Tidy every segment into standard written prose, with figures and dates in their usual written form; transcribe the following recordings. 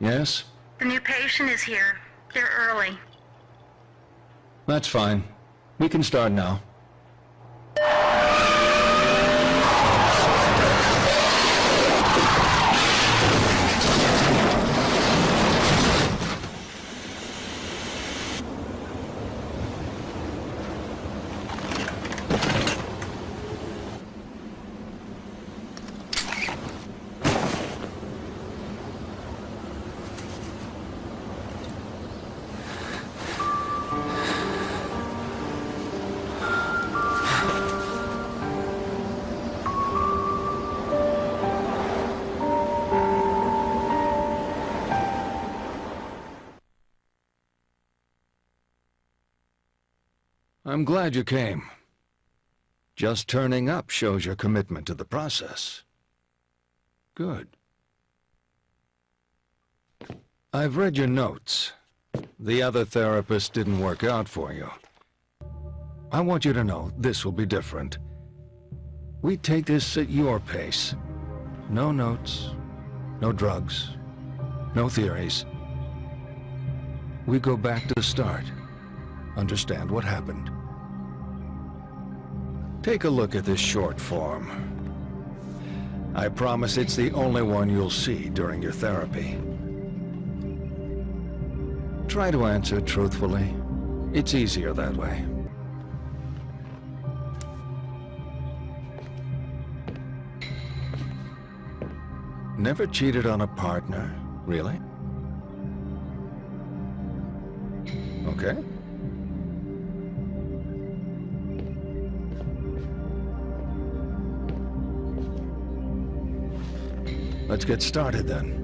Yes? The new patient is here. They're early. That's fine. We can start now. I'm glad you came. Just turning up shows your commitment to the process. Good. I've read your notes. The other therapist didn't work out for you. I want you to know this will be different. We take this at your pace. No notes, no drugs, no theories. We go back to the start. Understand what happened. Take a look at this short form. I promise it's the only one you'll see during your therapy. Try to answer truthfully. It's easier that way. Never cheated on a partner, really? Okay. Let's get started then.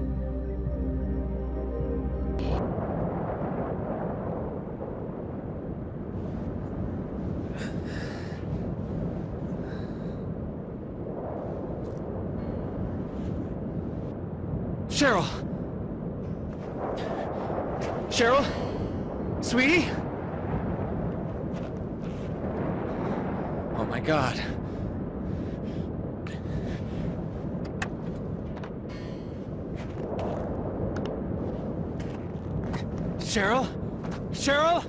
Cheryl! Cheryl? Sweetie? Oh my God. Cheryl? Cheryl?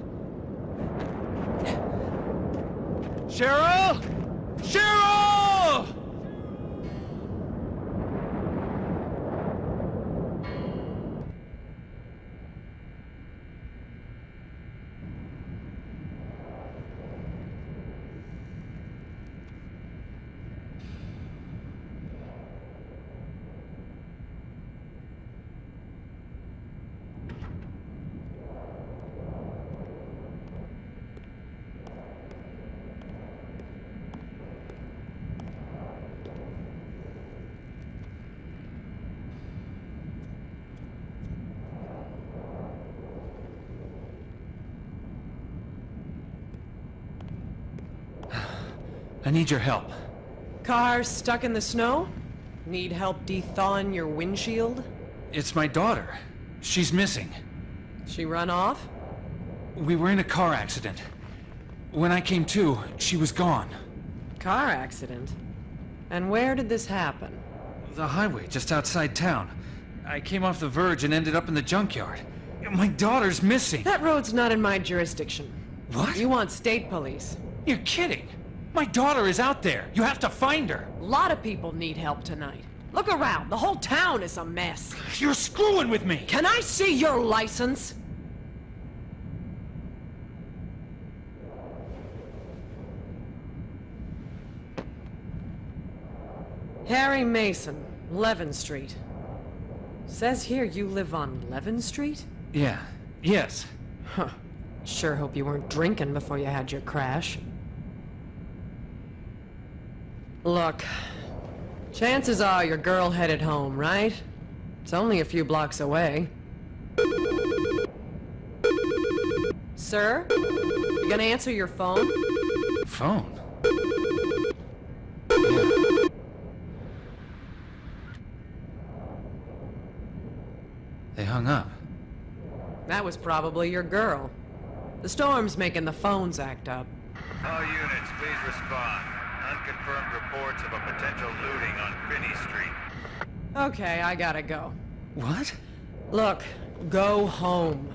Cheryl? Cheryl! I need your help. Car stuck in the snow? Need help de-thawing your windshield? It's my daughter. She's missing. She run off? We were in a car accident. When I came to, she was gone. Car accident? And where did this happen? The highway just outside town. I came off the verge and ended up in the junkyard. My daughter's missing. That road's not in my jurisdiction. What? You want state police. You're kidding. My daughter is out there. You have to find her. A lot of people need help tonight. Look around. The whole town is a mess. You're screwing with me. Can I see your license? Harry Mason, 11th Street. Says here you live on 11th Street? Yeah. Yes. Huh. Sure hope you weren't drinking before you had your crash. Look, chances are your girl headed home, right? It's only a few blocks away. Sir? You gonna answer your phone? Phone? Yeah. They hung up. That was probably your girl. The storm's making the phones act up. All units, please respond. Unconfirmed reports of a potential looting on Finney Street. Okay, I gotta go. What? Look, go home.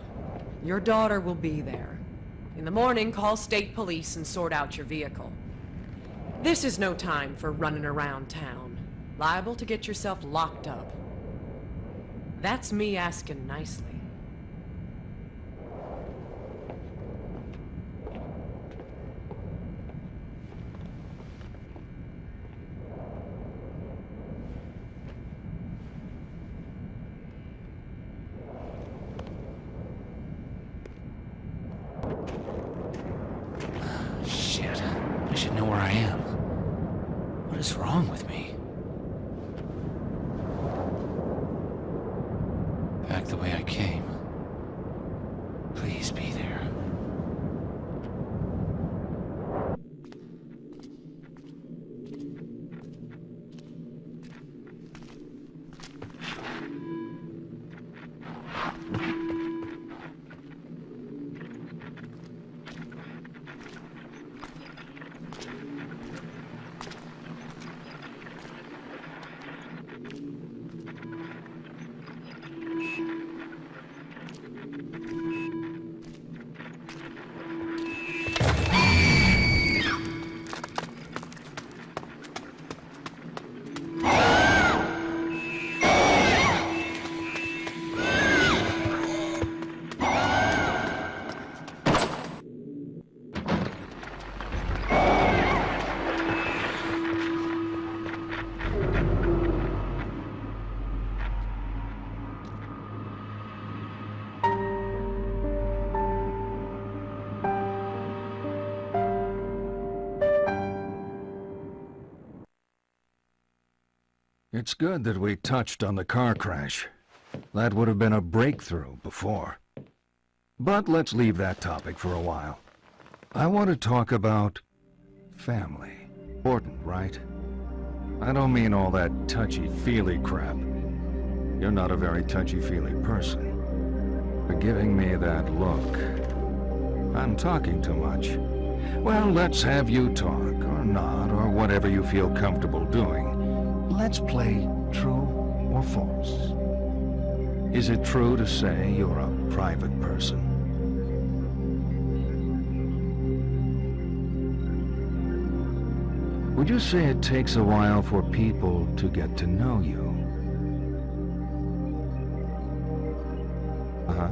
Your daughter will be there. In the morning, call state police and sort out your vehicle. This is no time for running around town. Liable to get yourself locked up. That's me asking nicely. Shit. I should know where I am. What is wrong with me? Back the way I came. Please be there. It's good that we touched on the car crash. That would have been a breakthrough before. But let's leave that topic for a while. I want to talk about family. Important, right? I don't mean all that touchy-feely crap. You're not a very touchy-feely person. For giving me that look. I'm talking too much. Well, let's have you talk, or not, or whatever you feel comfortable doing. Let's play true or false. Is it true to say you're a private person? Would you say it takes a while for people to get to know you? Uh-huh.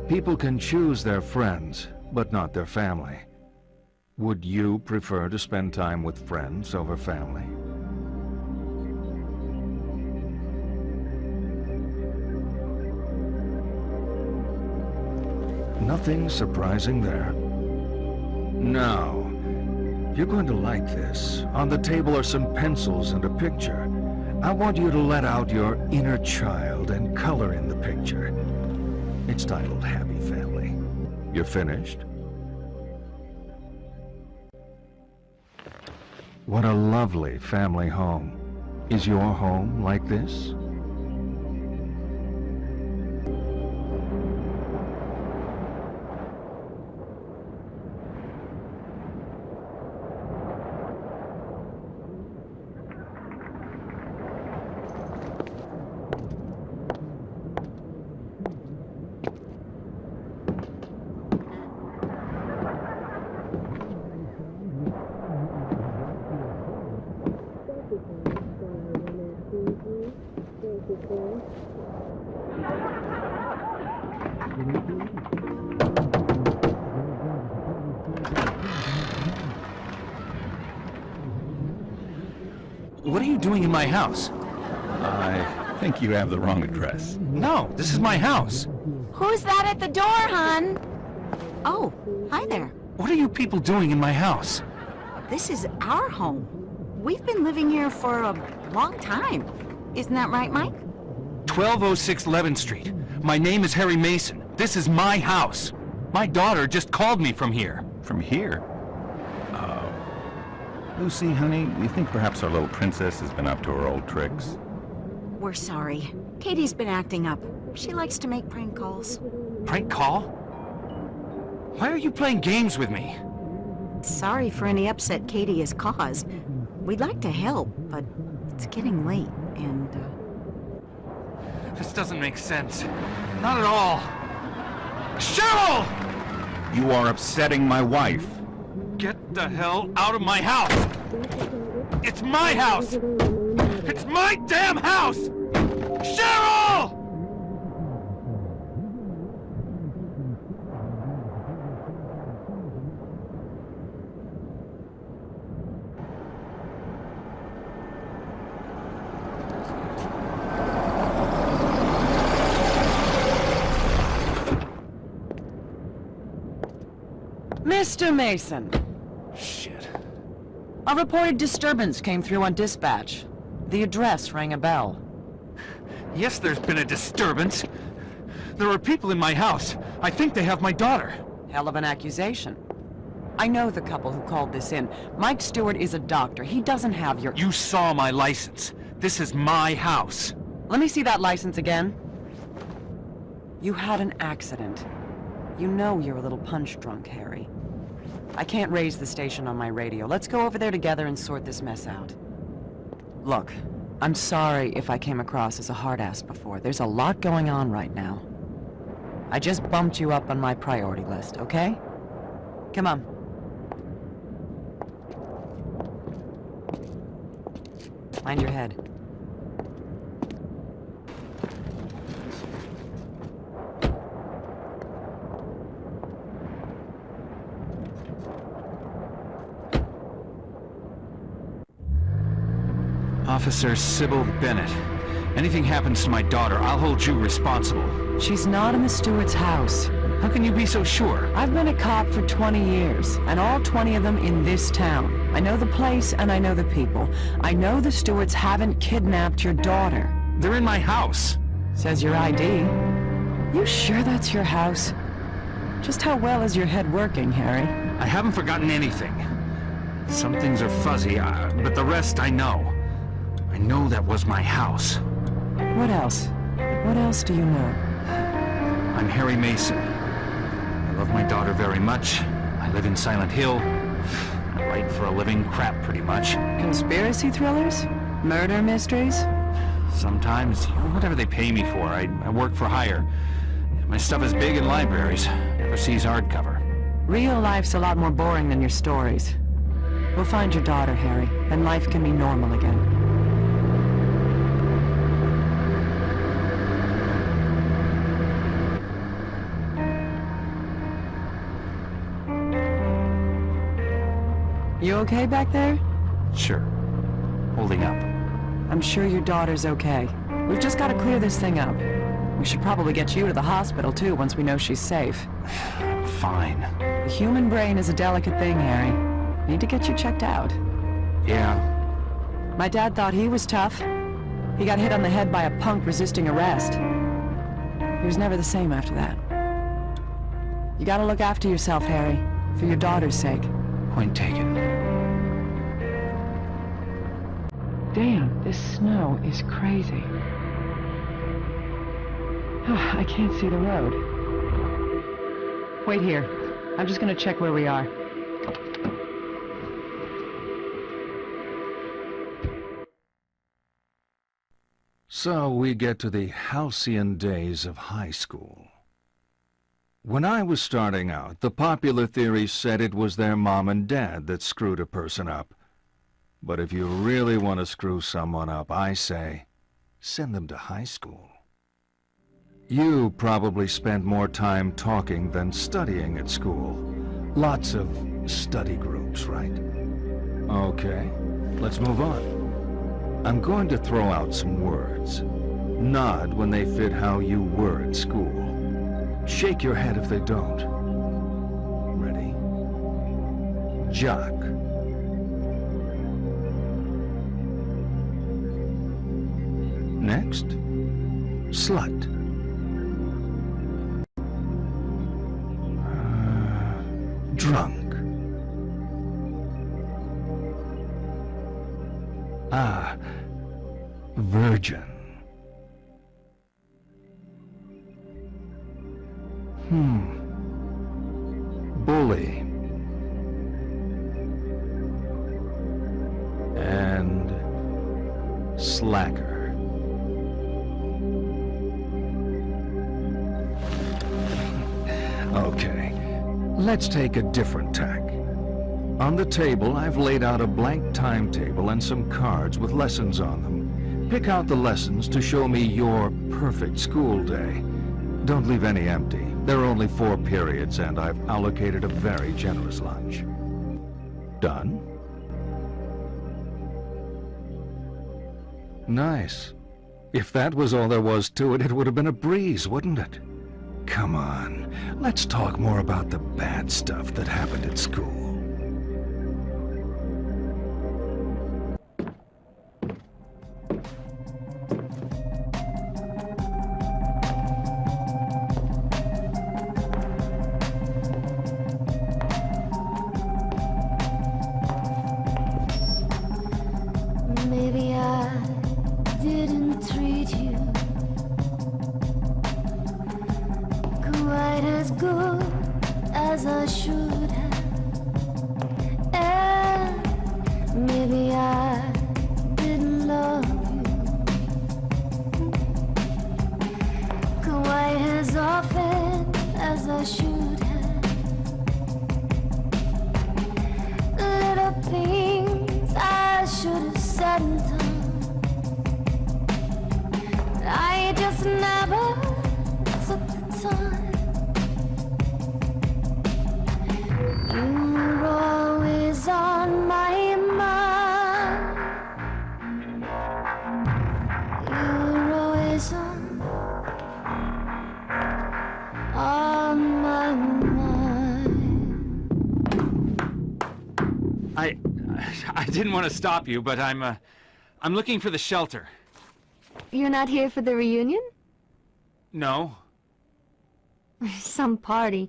People can choose their friends, but not their family. Would you prefer to spend time with friends over family? Nothing surprising there. Now, you're going to like this. On the table are some pencils and a picture. I want you to let out your inner child and color in the picture. It's titled Happy Family. You're finished? What a lovely family home. Is your home like this? What are you doing in my house? I think you have the wrong address. No, this is my house. Who's that at the door, hon? Oh, hi there. What are you people doing in my house? This is our home. We've been living here for a long time. Isn't that right, Mike? 1206 11th Street. My name is Harry Mason. This is my house. My daughter just called me from here. From here? Lucy, honey, we think perhaps our little princess has been up to her old tricks. We're sorry. Katie's been acting up. She likes to make prank calls. Prank call? Why are you playing games with me? Sorry for any upset Katie has caused. We'd like to help, but it's getting late, and, This doesn't make sense. Not at all. Cheryl! You are upsetting my wife. Get the hell out of my house! It's my house! It's my damn house! Cheryl! Mr. Mason, Shit. a reported disturbance came through on dispatch. The address rang a bell. Yes, there's been a disturbance. There are people in my house. I think they have my daughter. Hell of an accusation. I know the couple who called this in. Mike Stewart is a doctor. He doesn't have your... You saw my license. This is my house. Let me see that license again. You had an accident. You know you're a little punch drunk, Harry. I can't raise the station on my radio. Let's go over there together and sort this mess out. Look, I'm sorry if I came across as a hard-ass before. There's a lot going on right now. I just bumped you up on my priority list, okay? Come on. Mind your head. Officer Sybil Bennett. Anything happens to my daughter, I'll hold you responsible. She's not in the Stewart's house. How can you be so sure? I've been a cop for 20 years, and all 20 of them in this town. I know the place, and I know the people. I know the Stewarts haven't kidnapped your daughter. They're in my house. Says your ID. You sure that's your house? Just how well is your head working, Harry? I haven't forgotten anything. Some things are fuzzy, but the rest I know. I know that was my house. What else? What else do you know? I'm Harry Mason. I love my daughter very much. I live in Silent Hill. I write for a living, crap pretty much. Conspiracy thrillers? Murder mysteries? Sometimes, whatever they pay me for, I work for hire. My stuff is big in libraries. Never sees hardcover. Real life's a lot more boring than your stories. We'll find your daughter, Harry, and life can be normal again. You okay back there? Sure. Holding up. I'm sure your daughter's okay. We've just got to clear this thing up. We should probably get you to the hospital, too, once we know she's safe. I'm fine. The human brain is a delicate thing, Harry. Need to get you checked out. Yeah. My dad thought he was tough. He got hit on the head by a punk resisting arrest. He was never the same after that. You gotta look after yourself, Harry, for your daughter's sake. Point taken. Damn, this snow is crazy. I can't see the road. Wait here. I'm just gonna check where we are. So we get to the halcyon days of high school. When I was starting out, the popular theory said it was their mom and dad that screwed a person up. But if you really want to screw someone up, I say, send them to high school. You probably spent more time talking than studying at school. Lots of study groups, right? Okay, let's move on. I'm going to throw out some words. Nod when they fit how you were at school. Shake your head if they don't. Ready? Jock. Next, slut. Drunk. Virgin. Bully. And slacker. Let's take a different tack. On the table, I've laid out a blank timetable and some cards with lessons on them. Pick out the lessons to show me your perfect school day. Don't leave any empty. There are only 4 periods, and I've allocated a very generous lunch. Done? Nice. If that was all there was to it, it would have been a breeze, wouldn't it? Come on, let's talk more about the bad stuff that happened at school. Maybe I didn't treat you quite as good as I should have. And maybe I didn't love you quite as often as I should have. Little things I should have said and done, I just never took the time. You were always on my mind. You were always on my mind. I didn't want to stop you, but I'm looking for the shelter. You're not here for the reunion? No. Some party.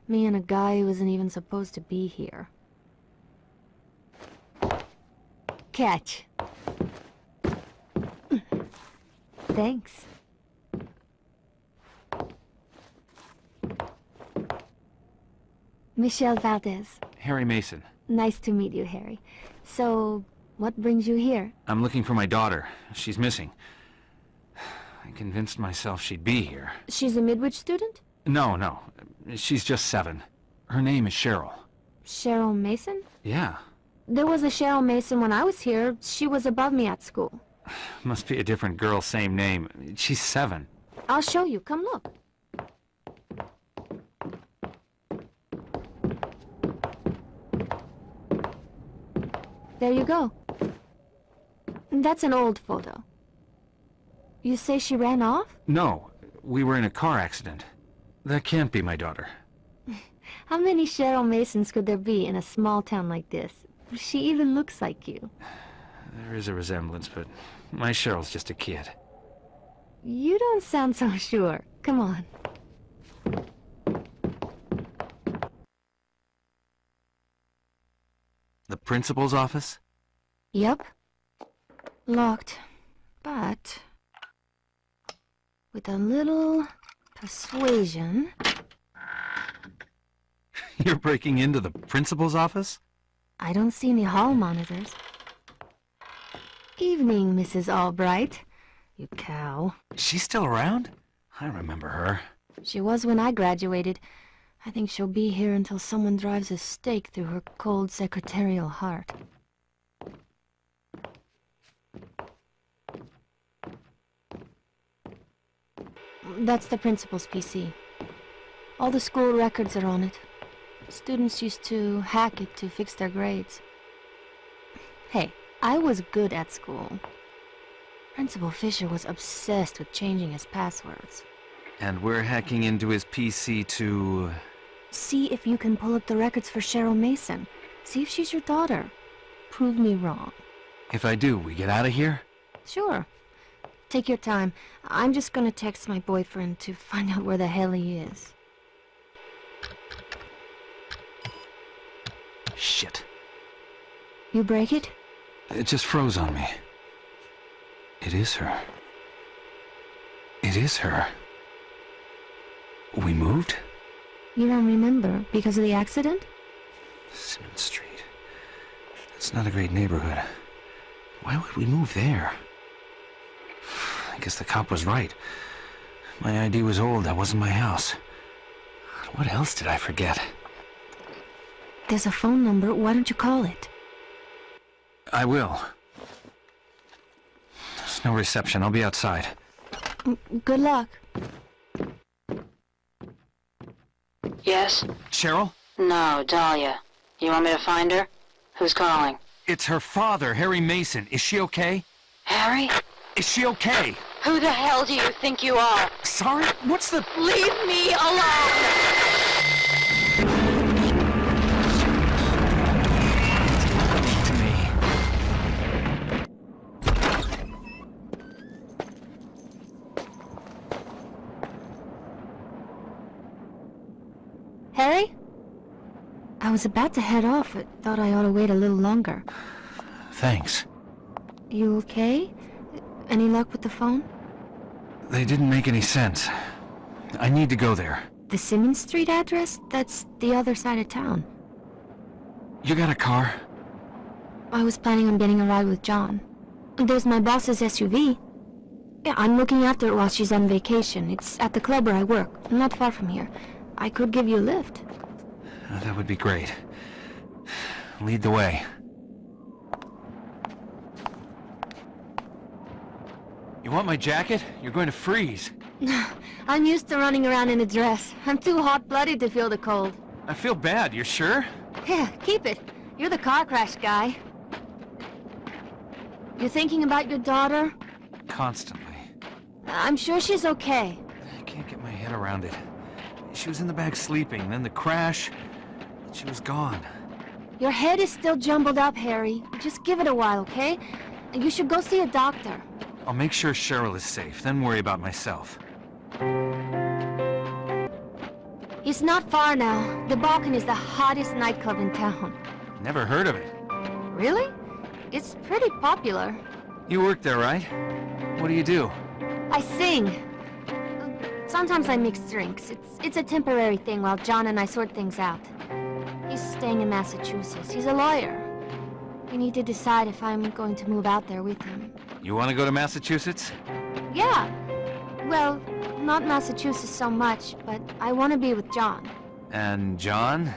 Me and a guy who isn't even supposed to be here. Catch. Thanks. Michelle Valdez. Harry Mason. Nice to meet you, Harry. So, what brings you here? I'm looking for my daughter. She's missing. I convinced myself she'd be here. She's a Midwich student? No. She's just 7. Her name is Cheryl. Cheryl Mason? Yeah. There was a Cheryl Mason when I was here. She was above me at school. Must be a different girl, same name. She's 7. I'll show you. Come look. There you go. That's an old photo. You say she ran off? No, we were in a car accident. That can't be my daughter. How many Cheryl Masons could there be in a small town like this? She even looks like you. There is a resemblance, but my Cheryl's just a kid. You don't sound so sure. Come on. The principal's office? Yep. Locked. But with a little persuasion... You're breaking into the principal's office? I don't see any hall monitors. Evening, Mrs. Albright. You cow. She's still around? I remember her. She was when I graduated. I think she'll be here until someone drives a stake through her cold secretarial heart. That's the principal's PC. All the school records are on it. Students used to hack it to fix their grades. Hey, I was good at school. Principal Fisher was obsessed with changing his passwords. And we're hacking into his PC to... See if you can pull up the records for Cheryl Mason. See if she's your daughter. Prove me wrong. If I do, we get out of here? Sure. Take your time. I'm just gonna text my boyfriend to find out where the hell he is. Shit. You break it? It just froze on me. It is her. It is her. We moved? You don't remember because of the accident? Simmons Street. It's not a great neighborhood. Why would we move there? I guess the cop was right. My ID was old. That wasn't my house. What else did I forget? There's a phone number. Why don't you call it? I will. There's no reception. I'll be outside. Good luck. Yes? Cheryl? No, Dahlia. You want me to find her? Who's calling? It's her father, Harry Mason. Is she okay? Harry? Is she okay? Who the hell do you think you are? Sorry? What's the... Leave me alone! to me? Harry? I was about to head off, but thought I ought to wait a little longer. Thanks. You okay? Any luck with the phone? They didn't make any sense. I need to go there. The Simmons Street address? That's the other side of town. You got a car? I was planning on getting a ride with John. There's my boss's SUV. Yeah, I'm looking after it while she's on vacation. It's at the club where I work, not far from here. I could give you a lift. That would be great. Lead the way. You want my jacket? You're going to freeze. I'm used to running around in a dress. I'm too hot-blooded to feel the cold. I feel bad. You're sure? Yeah, keep it. You're the car crash guy. You thinking about your daughter? Constantly. I'm sure she's okay. I can't get my head around it. She was in the bag sleeping, then the crash. She was gone. Your head is still jumbled up, Harry. Just give it a while, okay? You should go see a doctor. I'll make sure Cheryl is safe, then worry about myself. It's not far now. The Balkan is the hottest nightclub in town. Never heard of it. Really? It's pretty popular. You work there, right? What do you do? I sing. Sometimes I mix drinks. It's a temporary thing while John and I sort things out. He's staying in Massachusetts. He's a lawyer. We need to decide if I'm going to move out there with him. You want to go to Massachusetts? Yeah. Well, not Massachusetts so much, but I want to be with John. And John?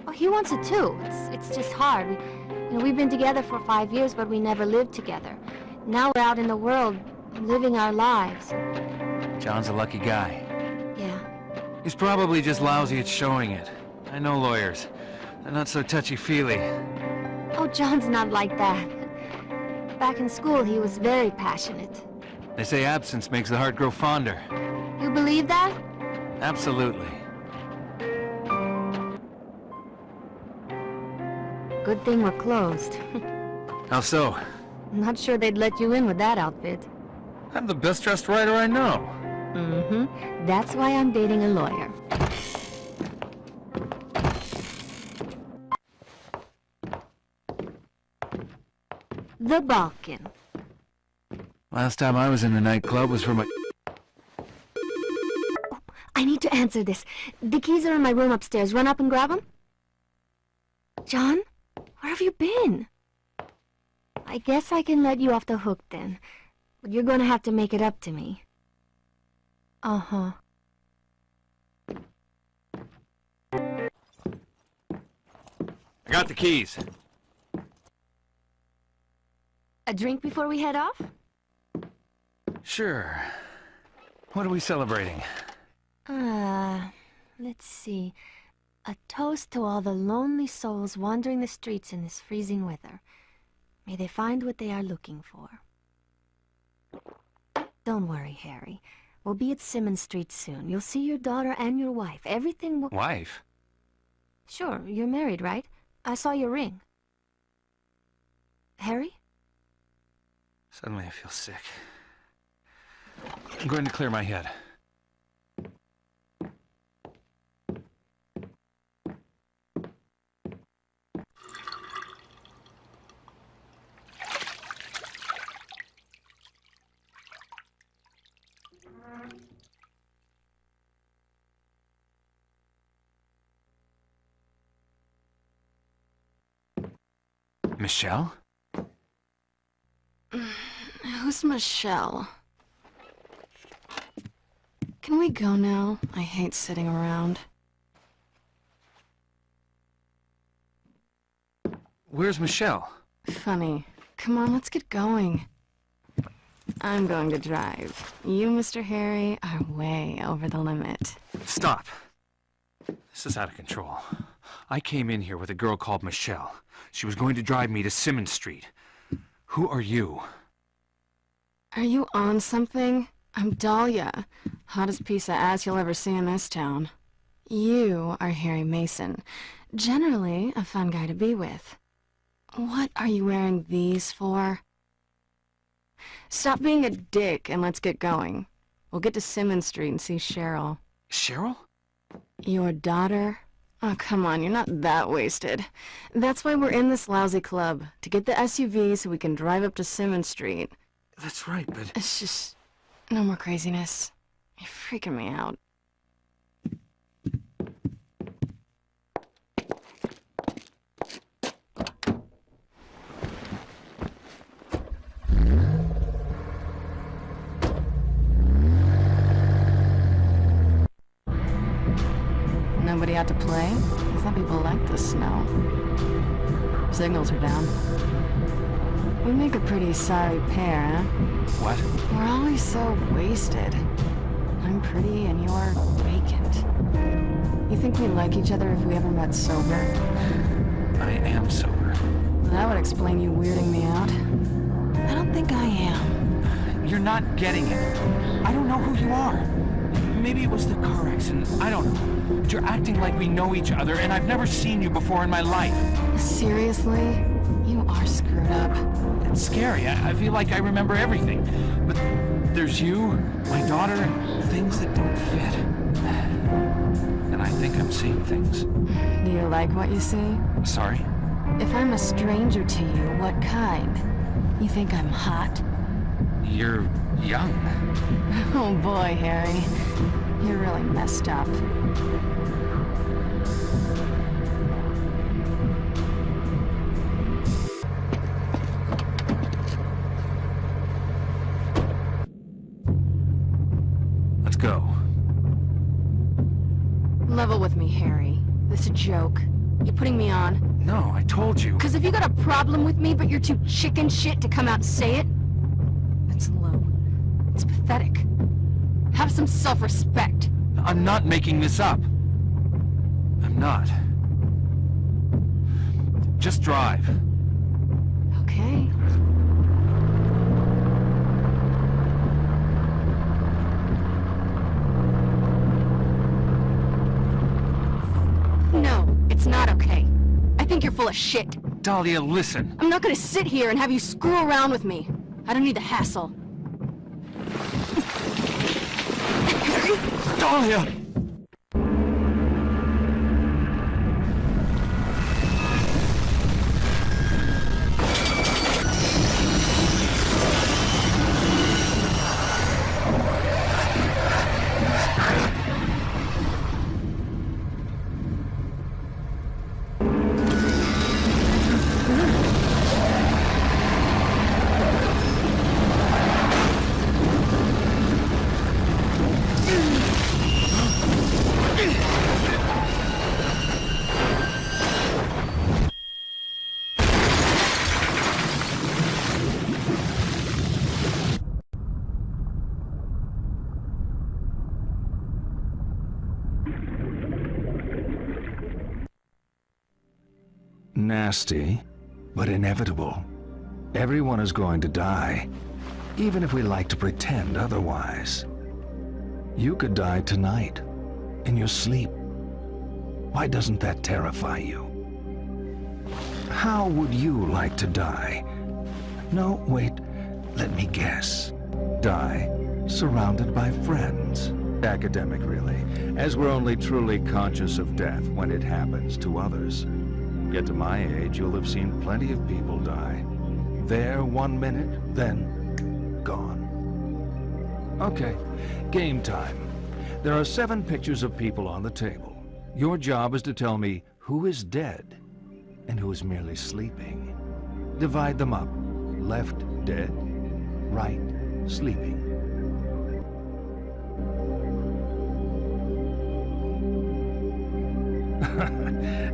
Oh, he wants it too. It's just hard. We've been together for 5 years, but we never lived together. Now we're out in the world, living our lives. John's a lucky guy. Yeah. He's probably just lousy at showing it. I know lawyers. They're not so touchy-feely. Oh, John's not like that. Back in school, he was very passionate. They say absence makes the heart grow fonder. You believe that? Absolutely. Good thing we're closed. How so? Not sure they'd let you in with that outfit. I'm the best-dressed writer I know. Mm-hmm. That's why I'm dating a lawyer. The Balkan. Last time I was in a nightclub was for my... I need to answer this. The keys are in my room upstairs. Run up and grab them. John? Where have you been? I guess I can let you off the hook then. But you're gonna have to make it up to me. Uh-huh. I got the keys. A drink before we head off? Sure. What are we celebrating? Let's see. A toast to all the lonely souls wandering the streets in this freezing weather. May they find what they are looking for. Don't worry, Harry. We'll be at Simmons Street soon. You'll see your daughter and your wife. Everything will... Wife? Sure, you're married, right? I saw your ring. Harry? Suddenly I feel sick. I'm going to clear my head. Michelle? Who's Michelle? Can we go now? I hate sitting around. Where's Michelle? Funny. Come on, let's get going. I'm going to drive. You, Mr. Harry, are way over the limit. Stop. This is out of control. I came in here with a girl called Michelle. She was going to drive me to Simmons Street. Who are you? Are you on something? I'm Dahlia. Hottest piece of ass you'll ever see in this town. You are Harry Mason. Generally, a fun guy to be with. What are you wearing these for? Stop being a dick and let's get going. We'll get to Simmons Street and see Cheryl. Cheryl? Your daughter? Oh, come on, you're not that wasted. That's why we're in this lousy club, to get the SUV so we can drive up to Simmons Street. That's right, but... It's just... no more craziness. You're freaking me out. Nobody out to play? Some people like the snow. Signals are down. We make a pretty sorry pair, huh? What? We're always so wasted. I'm pretty and you're vacant. You think we like each other if we ever met sober? I am sober. That would explain you weirding me out. I don't think I am. You're not getting it. I don't know who you are. Maybe it was the car accident. I don't know. But you're acting like we know each other, and I've never seen you before in my life. Seriously? You are screwed up. It's scary. I feel like I remember everything. But there's you, my daughter, and things that don't fit. And I think I'm seeing things. Do you like what you see? Sorry? If I'm a stranger to you, what kind? You think I'm hot? You're young. Oh boy, Harry. You're really messed up. Let's go. Level with me, Harry. This a joke? You putting me on? No, I told you. Cause if you got a problem with me, but you're too chicken shit to come out and say it, that's low. It's pathetic. Have some self-respect. I'm not making this up. I'm not. Just drive. Okay. No, it's not okay. I think you're full of shit. Dahlia, listen. I'm not gonna sit here and have you screw around with me. I don't need the hassle. Dahlia! Nasty, but inevitable. Everyone is going to die, even if we like to pretend otherwise. You could die tonight, in your sleep. Why doesn't that terrify you? How would you like to die? No, wait, let me guess. Die surrounded by friends. Academic, really, as we're only truly conscious of death when it happens to others. Get to my age, you'll have seen plenty of people die. There 1 minute, then gone. Okay, game time. There are 7 pictures of people on the table. Your job is to tell me who is dead and who is merely sleeping. Divide them up. Left, dead. Right, sleeping.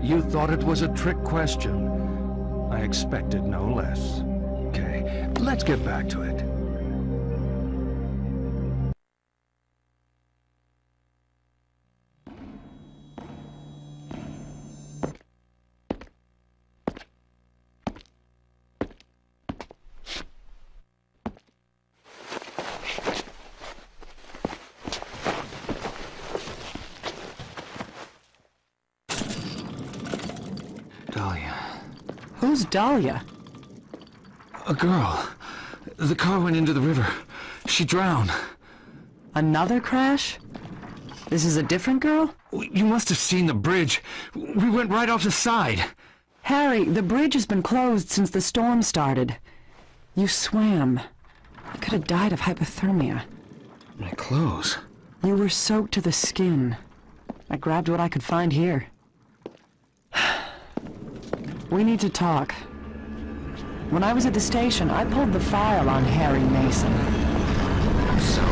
You thought it was a trick question. I expected no less. Okay, let's get back to it. Dahlia. Who's Dahlia? A girl. The car went into the river. She drowned. Another crash? This is a different girl? You must have seen the bridge. We went right off the side. Harry, the bridge has been closed since the storm started. You swam. You could have died of hypothermia. My clothes. You were soaked to the skin. I grabbed what I could find here. We need to talk. When I was at the station, I pulled the file on Harry Mason. So?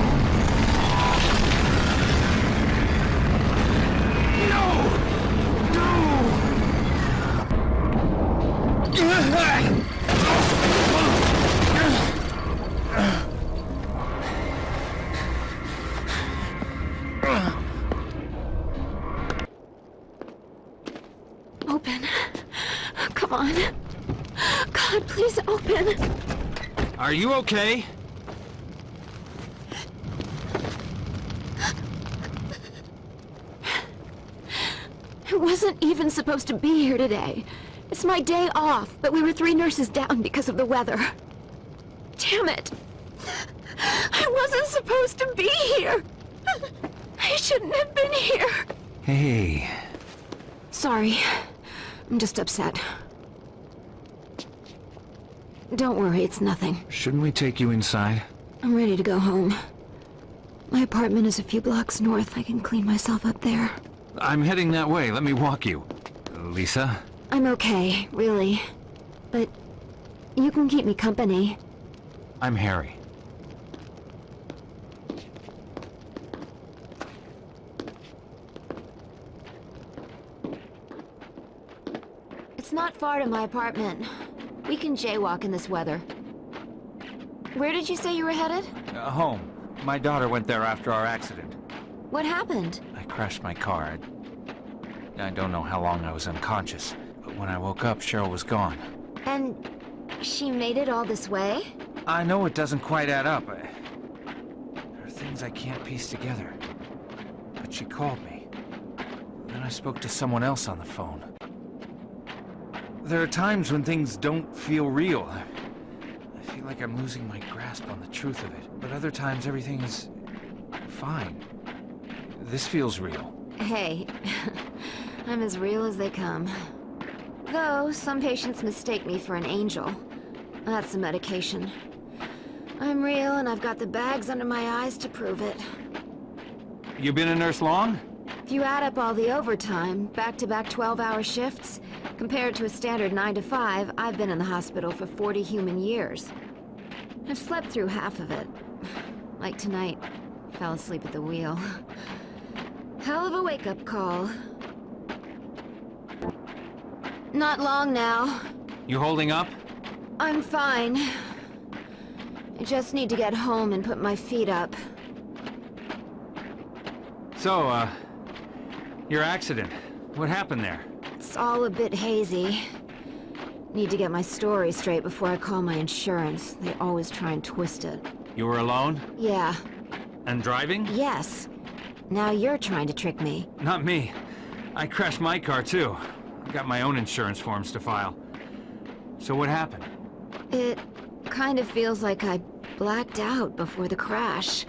Open. Come on. God, please open. Are you okay? I wasn't even supposed to be here today. It's my day off, but we were 3 nurses down because of the weather. Damn it! I wasn't supposed to be here! I shouldn't have been here! Hey. Sorry. I'm just upset. Don't worry, it's nothing. Shouldn't we take you inside? I'm ready to go home. My apartment is a few blocks north. I can clean myself up there. I'm heading that way. Let me walk you. Lisa? I'm okay, really. But you can keep me company. I'm Harry. It's not far to my apartment. We can jaywalk in this weather. Where did you say you were headed? Home. My daughter went there after our accident. What happened? I crashed my car. I don't know how long I was unconscious, but when I woke up, Cheryl was gone. And she made it all this way? I know it doesn't quite add up. There are things I can't piece together. But she called me. Then I spoke to someone else on the phone. There are times when things don't feel real. I feel like I'm losing my grasp on the truth of it. But other times everything is fine. This feels real. Hey, I'm as real as they come. Though, some patients mistake me for an angel. That's the medication. I'm real, and I've got the bags under my eyes to prove it. You been a nurse long? If you add up all the overtime, back-to-back 12-hour shifts, compared to a standard 9 to 5, I've been in the hospital for 40 human years. I've slept through half of it. Like tonight, fell asleep at the wheel. Hell of a wake-up call. Not long now. You holding up? I'm fine. I just need to get home and put my feet up. So, your accident. What happened there? It's all a bit hazy. Need to get my story straight before I call my insurance. They always try and twist it. You were alone? Yeah. And driving? Yes. Now you're trying to trick me. Not me. I crashed my car, too. I got my own insurance forms to file. So what happened? It kind of feels like I blacked out before the crash.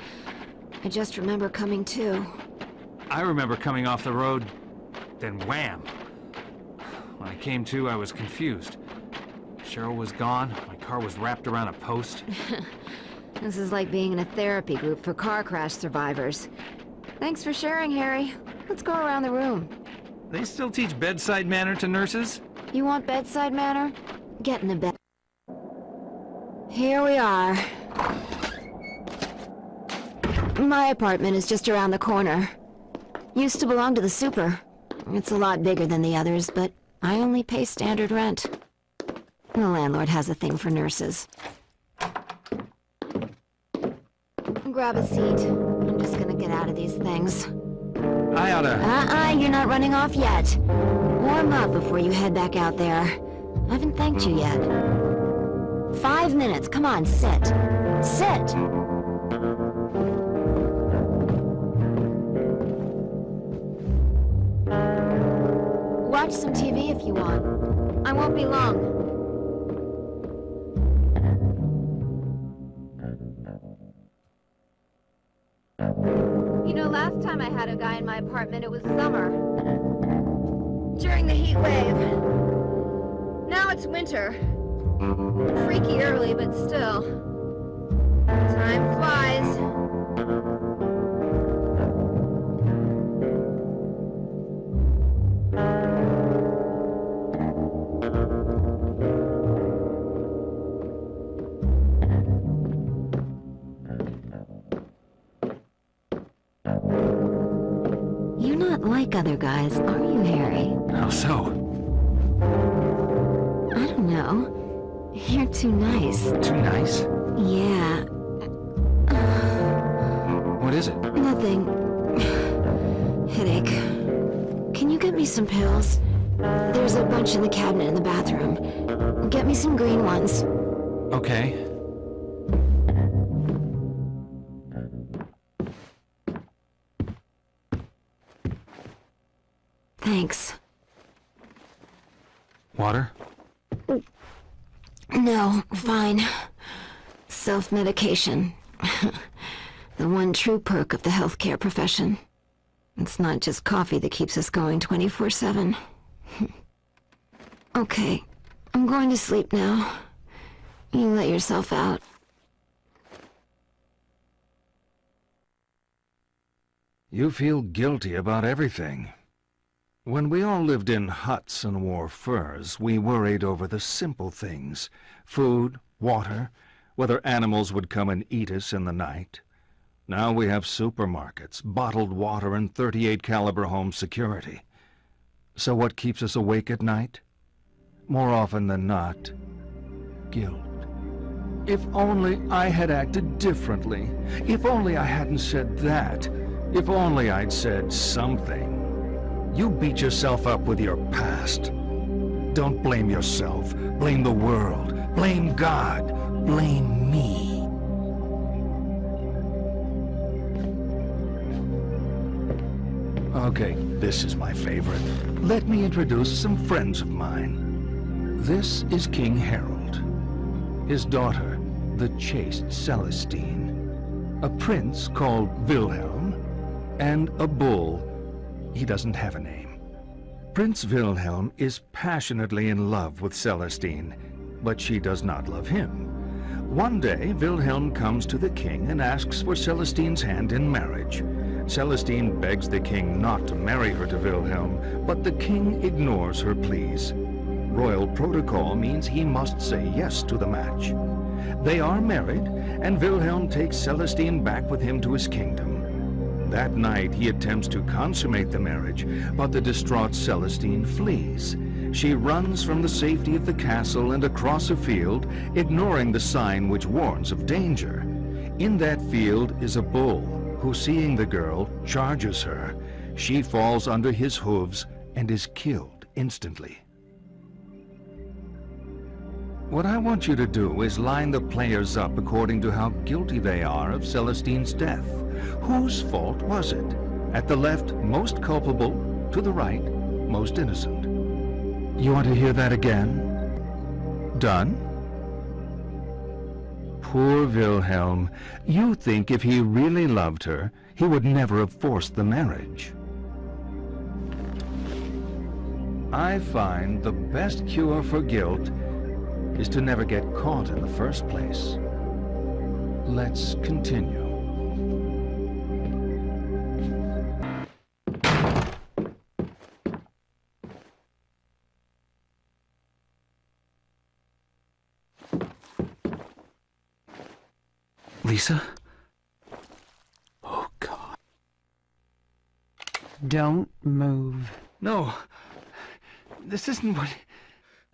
I just remember coming to. I remember coming off the road, then wham! When I came to, I was confused. Cheryl was gone, my car was wrapped around a post. This is like being in a therapy group for car crash survivors. Thanks for sharing, Harry. Let's go around the room. They still teach bedside manner to nurses? You want bedside manner? Get in the bed. Here we are. My apartment is just around the corner. Used to belong to the super. It's a lot bigger than the others, but I only pay standard rent. The landlord has a thing for nurses. Grab a seat. I'm just gonna get out of these things. I oughta... You're not running off yet. Warm up before you head back out there. I haven't thanked you yet. 5 minutes, come on, sit. Sit! Watch some TV if you want. I won't be long. You know, last time I had a guy in my apartment, it was summer. During the heat wave. Now it's winter. Freaky early, but still. Time flies. You're not like other guys, are you, Harry? How so? I don't know. You're too nice. Too nice? Yeah. What is it? Nothing. Headache. Can you get me some pills? There's a bunch in the cabinet in the bathroom. Get me some green ones. Okay. Thanks. Water? No, fine. Self-medication. The one true perk of the healthcare profession. It's not just coffee that keeps us going 24/7. Okay, I'm going to sleep now. You let yourself out. You feel guilty about everything. When we all lived in huts and wore furs, we worried over the simple things. Food, water, whether animals would come and eat us in the night. Now we have supermarkets, bottled water, and .38 caliber home security. So what keeps us awake at night? More often than not, guilt. If only I had acted differently. If only I hadn't said that. If only I'd said something. You beat yourself up with your past. Don't blame yourself. Blame the world. Blame God. Blame me. Okay, this is my favorite. Let me introduce some friends of mine. This is King Harold. His daughter, the chaste Celestine. A prince called Wilhelm. And a bull. He doesn't have a name. Prince Wilhelm is passionately in love with Celestine, but she does not love him. One day, Wilhelm comes to the king and asks for Celestine's hand in marriage. Celestine begs the king not to marry her to Wilhelm, but the king ignores her pleas. Royal protocol means he must say yes to the match. They are married, and Wilhelm takes Celestine back with him to his kingdom. That night, he attempts to consummate the marriage, but the distraught Celestine flees. She runs from the safety of the castle and across a field, ignoring the sign which warns of danger. In that field is a bull, who, seeing the girl, charges her. She falls under his hooves and is killed instantly. What I want you to do is line the players up according to how guilty they are of Celestine's death. Whose fault was it? At the left, most culpable. To the right, most innocent. You want to hear that again? Done? Poor Wilhelm. You think if he really loved her, he would never have forced the marriage. I find the best cure for guilt is to never get caught in the first place. Let's continue. Lisa? Oh, God. Don't move. No. This isn't what...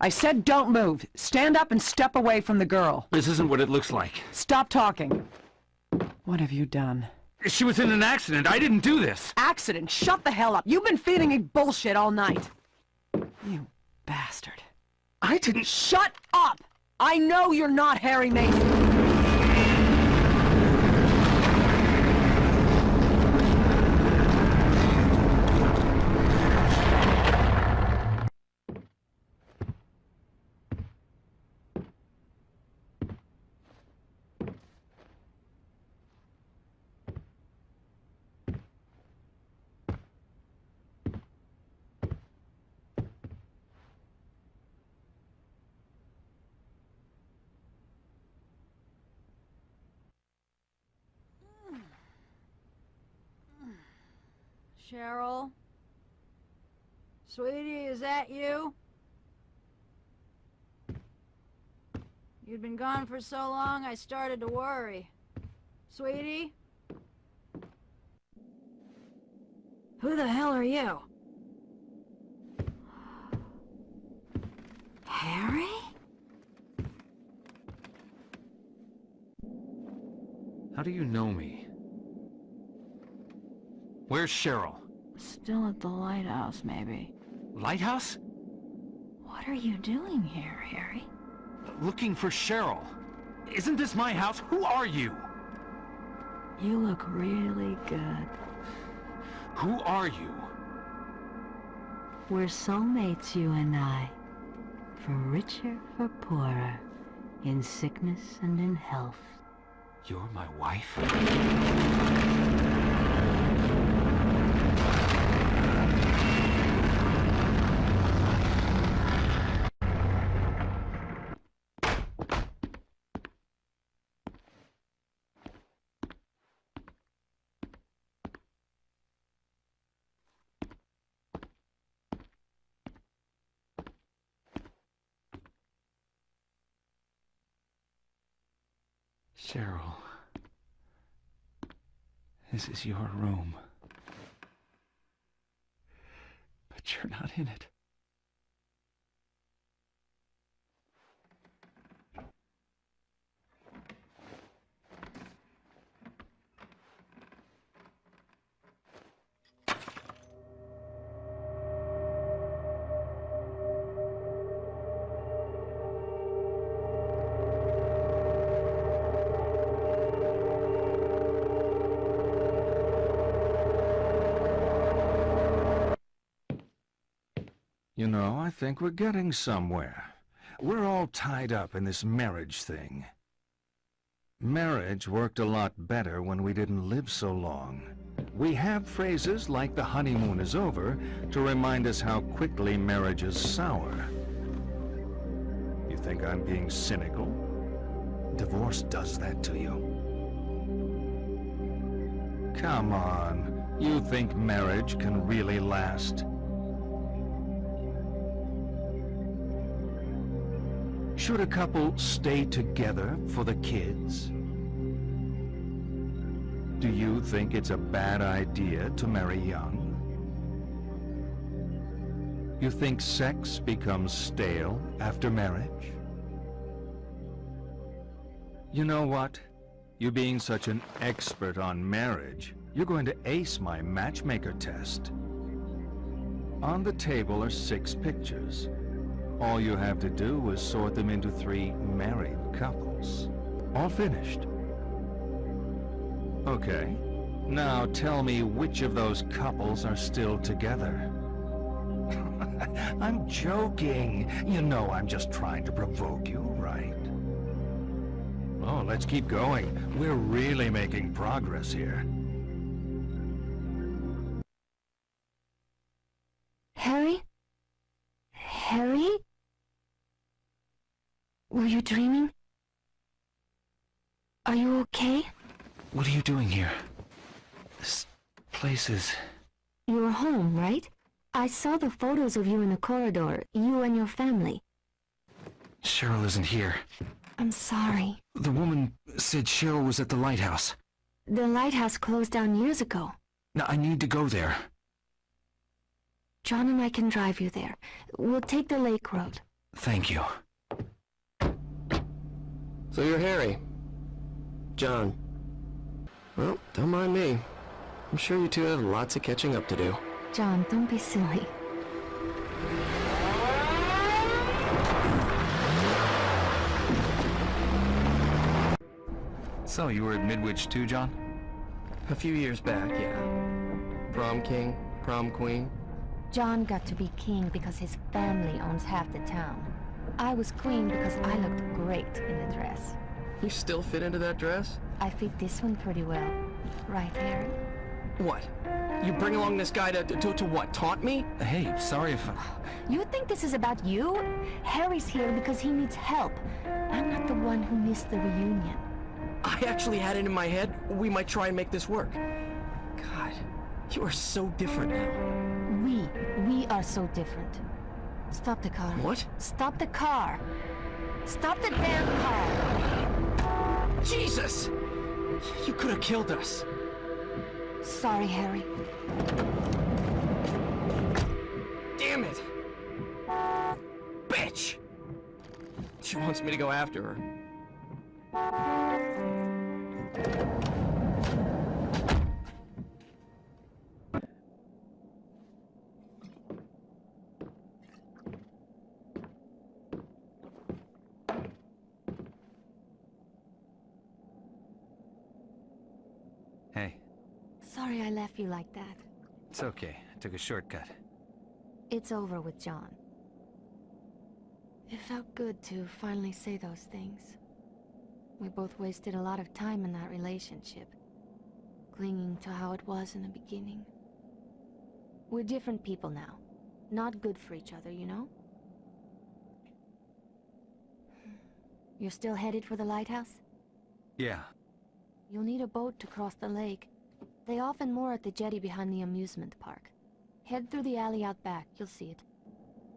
I said don't move. Stand up and step away from the girl. This isn't what it looks like. Stop talking. What have you done? She was in an accident. I didn't do this. Accident? Shut the hell up. You've been feeding me bullshit all night. You bastard. I didn't... Shut up! I know you're not Harry Mason. Cheryl? Sweetie, is that you? You'd been gone for so long, I started to worry. Sweetie? Who the hell are you? Harry? How do you know me? Where's Cheryl? Still at the lighthouse, maybe. Lighthouse? What are you doing here, Harry? Looking for Cheryl. Isn't this my house? Who are you? You look really good. Who are you? We're soulmates, you and I. For richer, for poorer. In sickness and in health. You're my wife? Cheryl, this is your room. But you're not in it. You know, I think we're getting somewhere. We're all tied up in this marriage thing. Marriage worked a lot better when we didn't live so long. We have phrases like the honeymoon is over to remind us how quickly marriages sour. You think I'm being cynical? Divorce does that to you. Come on, you think marriage can really last? Should a couple stay together for the kids? Do you think it's a bad idea to marry young? You think sex becomes stale after marriage? You know what? You being such an expert on marriage, you're going to ace my matchmaker test. On the table are 6 pictures. All you have to do is sort them into 3 married couples. All finished. Okay. Now tell me which of those couples are still together. I'm joking. You know I'm just trying to provoke you, right? Oh, let's keep going. We're really making progress here. Harry? Harry? Were you dreaming? Are you okay? What are you doing here? This place is... You're home, right? I saw the photos of you in the corridor, you and your family. Cheryl isn't here. I'm sorry. The woman said Cheryl was at the lighthouse. The lighthouse closed down years ago. Now, I need to go there. John and I can drive you there. We'll take the lake road. Thank you. So you're Harry. John. Well, don't mind me. I'm sure you two have lots of catching up to do. John, don't be silly. So, you were at Midwich too, John? A few years back, yeah. Prom king, prom queen. John got to be king because his family owns half the town. I was queen because I looked great in the dress. You still fit into that dress? I fit this one pretty well. Right, Harry? What? You bring along this guy to what, taunt me? Hey, sorry if I... You think this is about you? Harry's here because he needs help. I'm not the one who missed the reunion. I actually had it in my head we might try and make this work. God, you are so different now. We are so different. Stop the car. What? Stop the car. Stop the damn car. Jesus! You could have killed us. Sorry, Harry. Damn it! Bitch! She wants me to go after her. Hey. Sorry I left you like that. It's okay. I took a shortcut. It's over with John. It felt good to finally say those things. We both wasted a lot of time in that relationship, clinging to how it was in the beginning. We're different people now. Not good for each other, you know? You're still headed for the lighthouse? Yeah. You'll need a boat to cross the lake. They often moor at the jetty behind the amusement park. Head through the alley out back, you'll see it.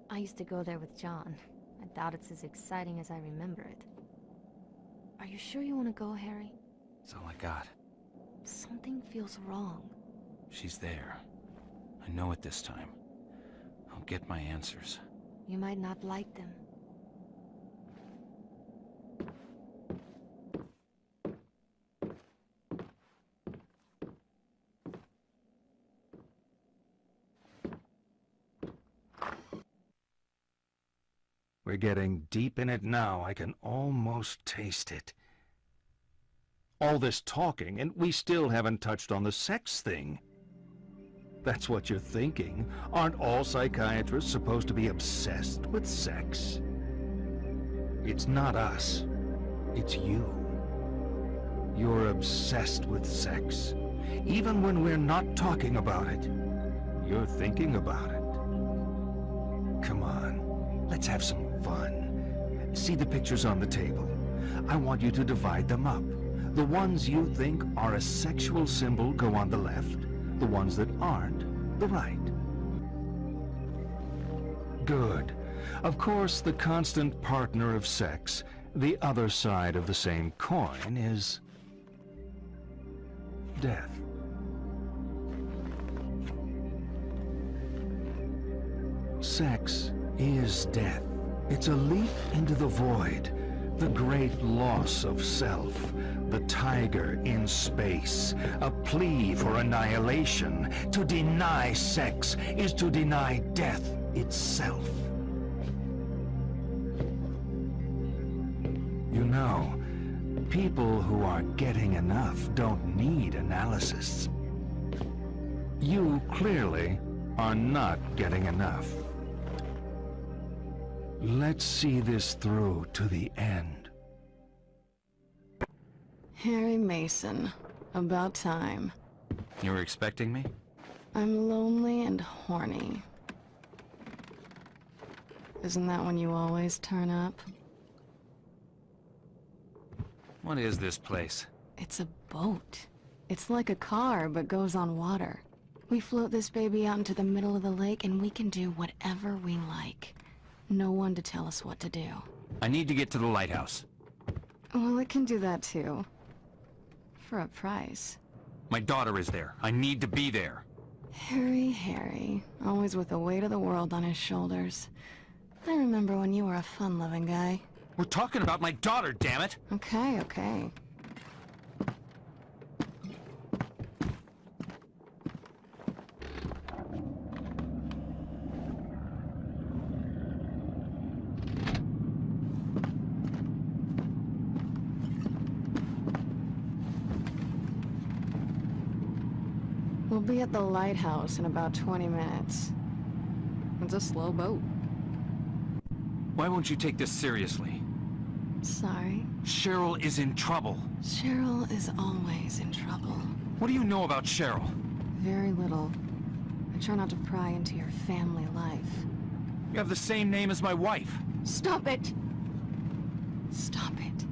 I used to go there with John. I doubt it's as exciting as I remember it. Are you sure you want to go, Harry? That's all I got. Something feels wrong. She's there. I know it this time. I'll get my answers. You might not like them. We're getting deep in it now. I can almost taste it. All this talking, and we still haven't touched on the sex thing. That's what you're thinking. Aren't all psychiatrists supposed to be obsessed with sex? It's not us. It's you. You're obsessed with sex. Even when we're not talking about it, you're thinking about it. Come on, let's have some fun. See the pictures on the table. I want you to divide them up. The ones you think are a sexual symbol go on the left. The ones that aren't, the right. Good. Of course, the constant partner of sex, the other side of the same coin, is death. Sex is death. It's a leap into the void, the great loss of self, the tiger in space, a plea for annihilation. To deny sex is to deny death itself. You know, people who are getting enough don't need analysis. You clearly are not getting enough. Let's see this through to the end. Harry Mason. About time. You were expecting me? I'm lonely and horny. Isn't that when you always turn up? What is this place? It's a boat. It's like a car, but goes on water. We float this baby out into the middle of the lake and we can do whatever we like. No one to tell us what to do. I need to get to the lighthouse. Well, it can do that too. For a price. My daughter is there. I need to be there. Harry, always with the weight of the world on his shoulders. I remember when you were a fun-loving guy. We're talking about my daughter, damn it! Okay, okay. We'll be at the lighthouse in about 20 minutes. It's a slow boat. Why won't you take this seriously? Sorry. Cheryl is in trouble. Cheryl is always in trouble. What do you know about Cheryl? Very little. I try not to pry into your family life. You have the same name as my wife. Stop it! Stop it.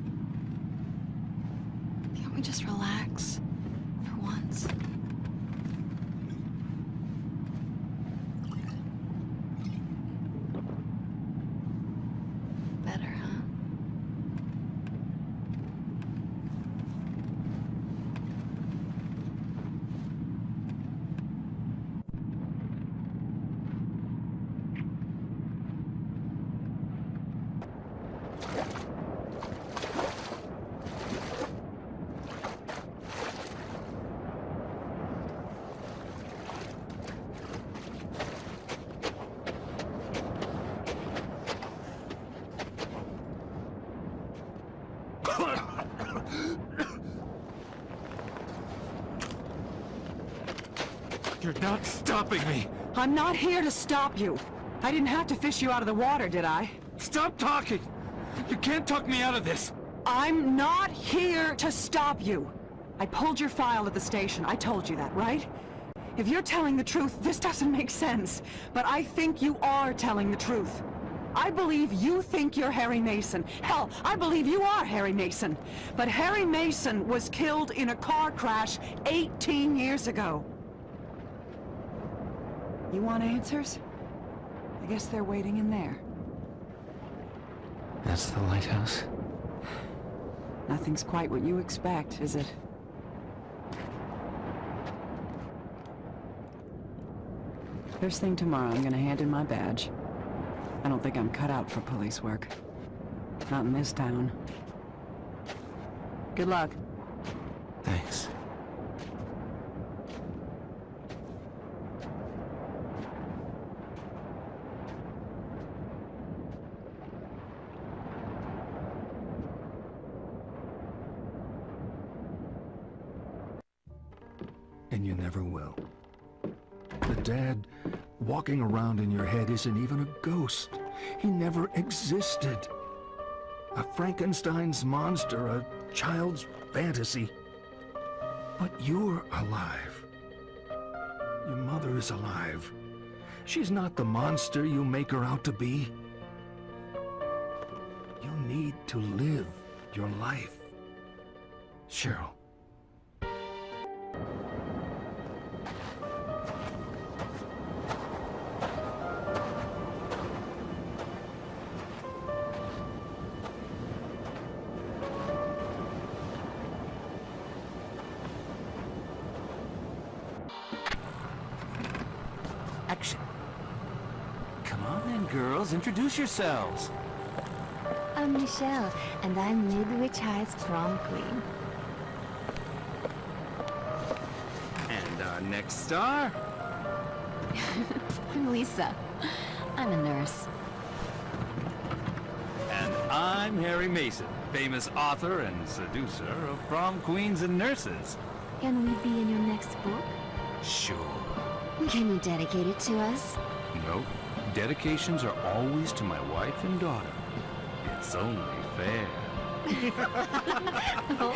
Can't we just relax? For once? Better, huh? You're not stopping me! I'm not here to stop you. I didn't have to fish you out of the water, did I? Stop talking! You can't talk me out of this! I'm not here to stop you. I pulled your file at the station. I told you that, right? If you're telling the truth, this doesn't make sense. But I think you are telling the truth. I believe you think you're Harry Mason. Hell, I believe you are Harry Mason. But Harry Mason was killed in a car crash 18 years ago. You want answers? I guess they're waiting in there. That's the lighthouse? Nothing's quite what you expect, is it? First thing tomorrow, I'm gonna hand in my badge. I don't think I'm cut out for police work. Not in this town. Good luck. Thanks. And you never will. The dad walking around in your head isn't even a ghost. He never existed. A Frankenstein's monster, a child's fantasy. But you're alive. Your mother is alive. She's not the monster you make her out to be. You need to live your life. Cheryl. Action. Come on then, girls. Introduce yourselves. I'm Michelle, and I'm Midwich High's prom queen. And our next star? I'm Lisa. I'm a nurse. And I'm Harry Mason, famous author and seducer of prom queens and nurses. Can we be in your next book? Sure. Can you dedicate it to us? Nope. Dedications are always to my wife and daughter. It's only fair. Oh.